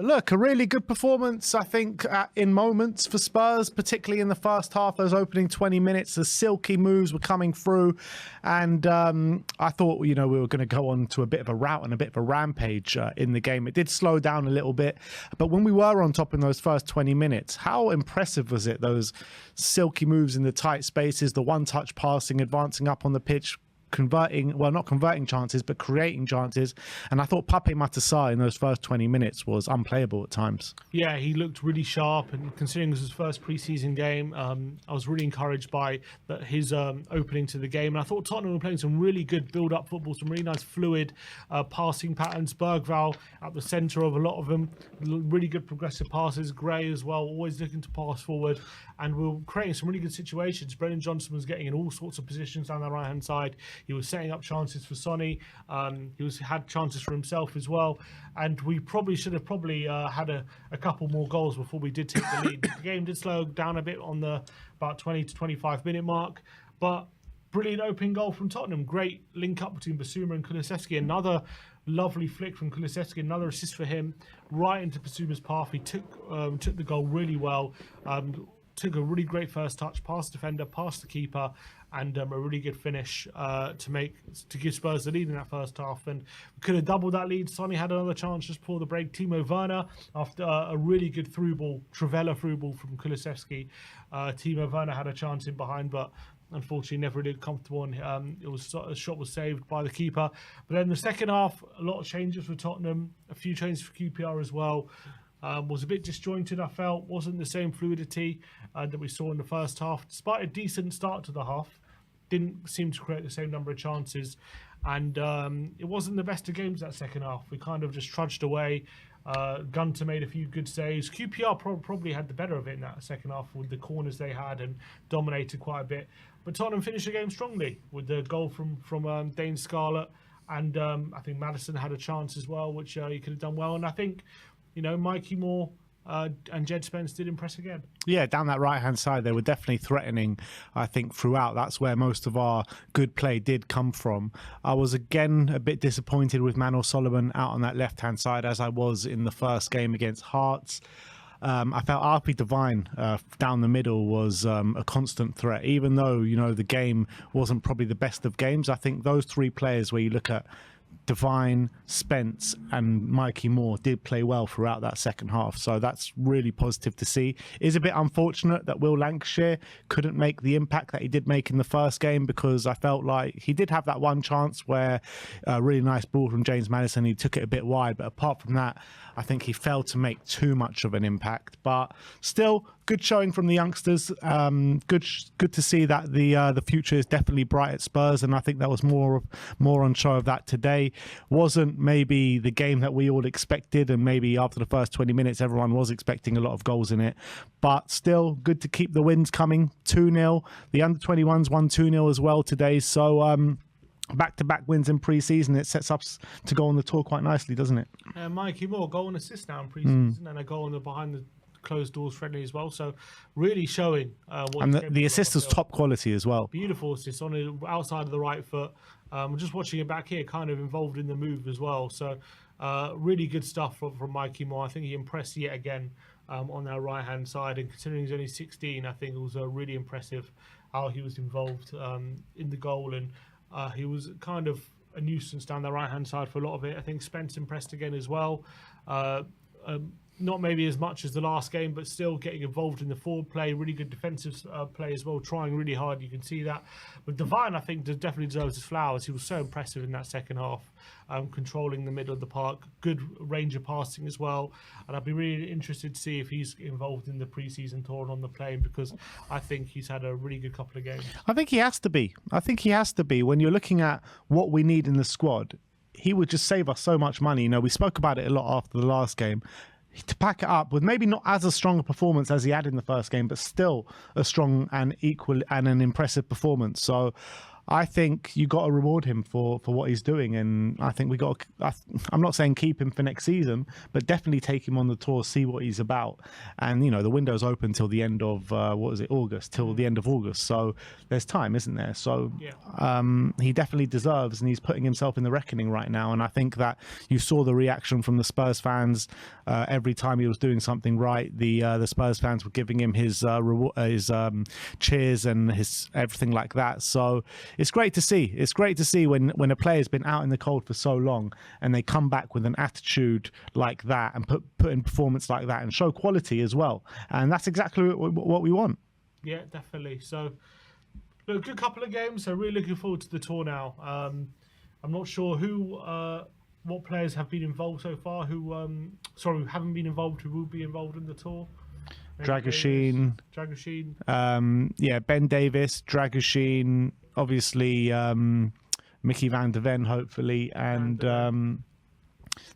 Look, a really good performance, I think, in moments for Spurs, particularly in the first half. Those opening 20 minutes, the silky moves were coming through. And I thought, we were going to go on to a bit of a rout and a bit of a rampage in the game. It did slow down a little bit. But when we were on top in those first 20 minutes, how impressive was it? Those silky moves in the tight spaces, the one-touch passing, advancing up on the pitch, not converting chances, but creating chances. And I thought Pape Matar in those first 20 minutes was unplayable at times. Yeah, he looked really sharp, and considering it was his first pre-season game, I was really encouraged by his opening to the game. And I thought Tottenham were playing some really good build-up football, some really nice fluid passing patterns. Bergvall at the centre of a lot of them, really good progressive passes. Gray as well, always looking to pass forward, and we were creating some really good situations. Brennan Johnson was getting in all sorts of positions down the right-hand side. He was setting up chances for Sonny. He had chances for himself as well. And we probably should have had a couple more goals before we did take the lead. The game did slow down a bit on the about 20 to 25 minute mark. But brilliant opening goal from Tottenham. Great link up between Basuma and Kulusevski. Another lovely flick from Kulusevski. Another assist for him right into Basuma's path. He took the goal really well. Took a really great first touch, past the defender, past the keeper, and a really good finish to give Spurs the lead in that first half. And we could have doubled that lead. Sonny had another chance just before the break. Timo Werner, after a really good through ball, Trivela through ball from Kulusevski. Timo Werner had a chance in behind, but unfortunately never really comfortable, and a shot was saved by the keeper. But then the second half, a lot of changes for Tottenham, a few changes for QPR as well. Was a bit disjointed, I felt. Wasn't the same fluidity that we saw in the first half. Despite a decent start to the half, didn't seem to create the same number of chances. And it wasn't the best of games that second half. We kind of just trudged away. Gunter made a few good saves. QPR probably had the better of it in that second half with the corners they had and dominated quite a bit. But Tottenham finished the game strongly with the goal from Dane Scarlett. And I think Maddison had a chance as well, which he could have done well. And I think Mikey Moore and Jed Spence did impress again. Yeah, down that right-hand side, they were definitely threatening, I think, throughout. That's where most of our good play did come from. I was, again, a bit disappointed with Manor Solomon out on that left-hand side, as I was in the first game against Hearts. I felt RP Devine down the middle was a constant threat, even though, the game wasn't probably the best of games. I think those three players where you look at Devine, Spence and Mikey Moore did play well throughout that second half, so that's really positive to see. It is a bit unfortunate that Will Lancashire couldn't make the impact that he did make in the first game, because I felt like he did have that one chance where a really nice ball from James Maddison, he took it a bit wide, but apart from that I think he failed to make too much of an impact. But still, good showing from the youngsters. Good to see that the future is definitely bright at Spurs, and I think that was more on show of that today. Wasn't maybe the game that we all expected, and maybe after the first 20 minutes everyone was expecting a lot of goals in it, but still good to keep the wins coming. 2-0. The under-21s won 2-0 as well today, so back-to-back wins in pre-season. It sets up to go on the tour quite nicely, doesn't it? Mikey Moore, goal and assist now in pre-season, and a goal on the behind the closed doors friendly as well, so really showing what. And the assist was top quality as well. Beautiful assist on the outside of the right foot. Just watching it back here, kind of involved in the move as well, so really good stuff from Mikey Moore. I think he impressed yet again on our right hand side, and considering he's only 16, I think it was really impressive how he was involved in the goal, and he was kind of a nuisance down the right hand side for a lot of it. I think Spence impressed again as well. Not maybe as much as the last game, but still getting involved in the forward play, really good defensive play as well, trying really hard, you can see that. But Devine, I think, definitely deserves his flowers. He was so impressive in that second half, controlling the middle of the park, good range of passing as well. And I'd be really interested to see if he's involved in the pre-season tour and on the plane, because I think he's had a really good couple of games. I think he has to be. When you're looking at what we need in the squad, he would just save us so much money. We spoke about it a lot after the last game. To pack it up with maybe not as a strong a performance as he had in the first game, but still a strong and equal and an impressive performance. So I think you got to reward him for what he's doing, and I think we got. I'm not saying keep him for next season, but definitely take him on the tour, see what he's about. And the window's open till the end of August, till the end of August. So there's time, isn't there? So he definitely deserves, and he's putting himself in the reckoning right now. And I think that you saw the reaction from the Spurs fans every time he was doing something right. The Spurs fans were giving him his cheers and his everything like that. So it's great to see. It's great to see when a player's been out in the cold for so long and they come back with an attitude like that and put in performance like that and show quality as well. And that's exactly what we want. Yeah, definitely. So, look, good couple of games. So really looking forward to the tour now. I'm not sure what players have been involved so far. Who haven't been involved. Who will be involved in the tour? Dragoshin. Ben Davis, Dragoshin, obviously Mickey van der Ven, hopefully, and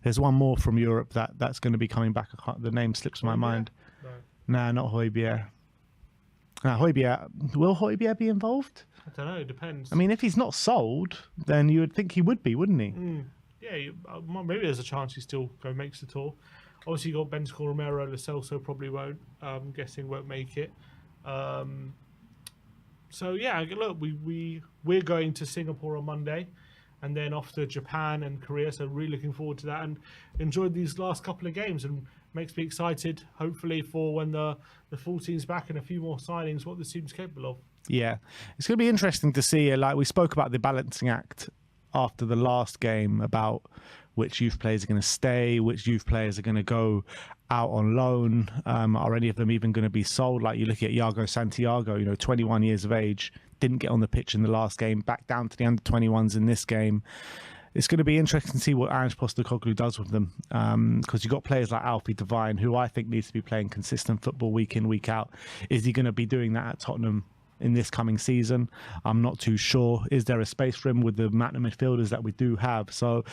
there's one more from Europe that's going to be coming back. The name slips my mind. No, not Højbjerg. Will Højbjerg be involved? I don't know. It depends. I mean, if he's not sold, then you would think he would be, wouldn't he? Yeah, maybe there's a chance he still makes the tour. Obviously, you got Benzico, Romero, Lo Celso probably won't. I'm guessing won't make it. So yeah, look, we're going to Singapore on Monday, and then off to Japan and Korea. So really looking forward to that, and enjoyed these last couple of games, and makes me excited. Hopefully for when the full team's back and a few more signings, what the team's capable of. Yeah, it's going to be interesting to see. Like we spoke about the balancing act after the last game about which youth players are going to stay, which youth players are going to go out on loan. Are any of them even going to be sold? Like you look at Iago Santiago, 21 years of age, didn't get on the pitch in the last game, back down to the under-21s in this game. It's going to be interesting to see what Ange Postecoglou does with them, because you've got players like Alfie Devine, who I think needs to be playing consistent football week in, week out. Is he going to be doing that at Tottenham in this coming season? I'm not too sure. Is there a space for him with the amount of midfielders that we do have? So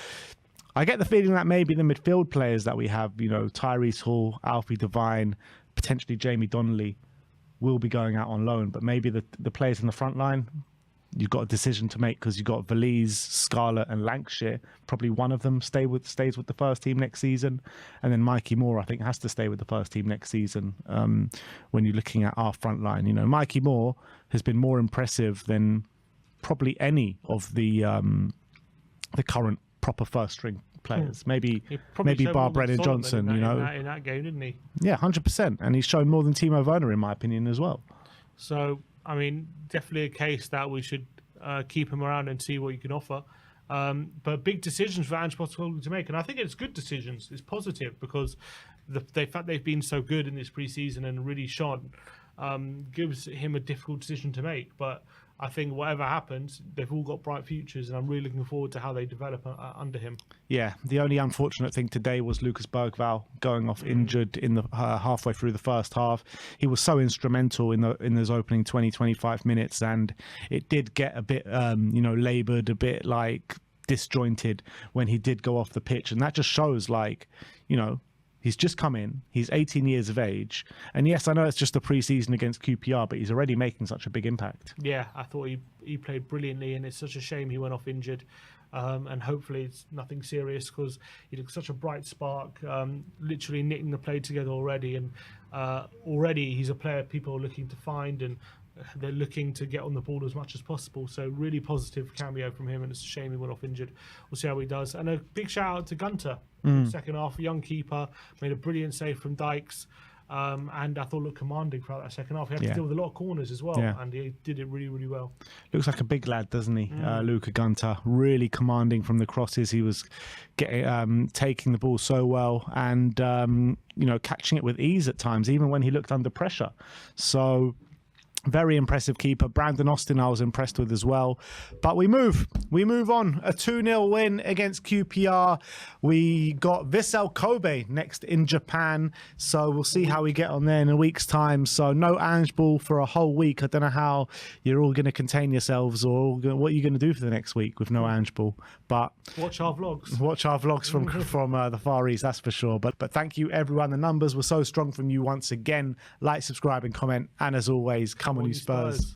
I get the feeling that maybe the midfield players that we have, Tyrese Hall, Alfie Devine, potentially Jamie Donnelly, will be going out on loan. But maybe the players in the front line, you've got a decision to make, because you've got Valise, Scarlett and Lancashire. Probably one of them stays with the first team next season. And then Mikey Moore, I think, has to stay with the first team next season. When you're looking at our front line, Mikey Moore has been more impressive than probably any of the current proper first string players. Maybe bar Brennan Johnson, in that game, didn't he? Yeah, 100%. And he's shown more than Timo Werner, in my opinion, as well. So, I mean, definitely a case that we should keep him around and see what he can offer. But big decisions for Ange Postecoglou to make, and I think it's good decisions. It's positive, because the fact they've been so good in this pre-season and really shone gives him a difficult decision to make. But I think whatever happens, they've all got bright futures, and I'm really looking forward to how they develop under him. Yeah, the only unfortunate thing today was Lucas Bergvall going off injured in the halfway through the first half. He was so instrumental in those opening 20-25 minutes, and it did get a bit laboured, a bit like disjointed when he did go off the pitch, and that just shows he's just come in. He's 18 years of age. And yes, I know it's just a pre-season against QPR, but he's already making such a big impact. Yeah, I thought he played brilliantly, and it's such a shame he went off injured. And hopefully it's nothing serious, because he looked such a bright spark, literally knitting the play together already. And already he's a player people are looking to find, and they're looking to get on the ball as much as possible. So really positive cameo from him, and it's a shame he went off injured. We'll see how he does. And a big shout out to Gunter. Second half, young keeper, made a brilliant save from Dykes, and I thought looked commanding throughout that second half. He had to deal with a lot of corners as well, and he did it really, really well. Looks like a big lad, doesn't he? Luca Gunter, really commanding from the crosses. He was taking the ball so well, and catching it with ease at times, even when he looked under pressure. So very impressive keeper. Brandon Austin I was impressed with as well. But we move on. A 2-0 win against QPR. We got Vissel Kobe next in Japan. So we'll see how we get on there in a week's time. So no Ange Ball for a whole week. I don't know how you're all going to contain yourselves, or what you're going to do for the next week with no Ange Ball. But watch our vlogs. Watch our vlogs from the Far East, that's for sure. But thank you, everyone. The numbers were so strong from you once again. Like, subscribe and comment. And as always, come on, you Spurs.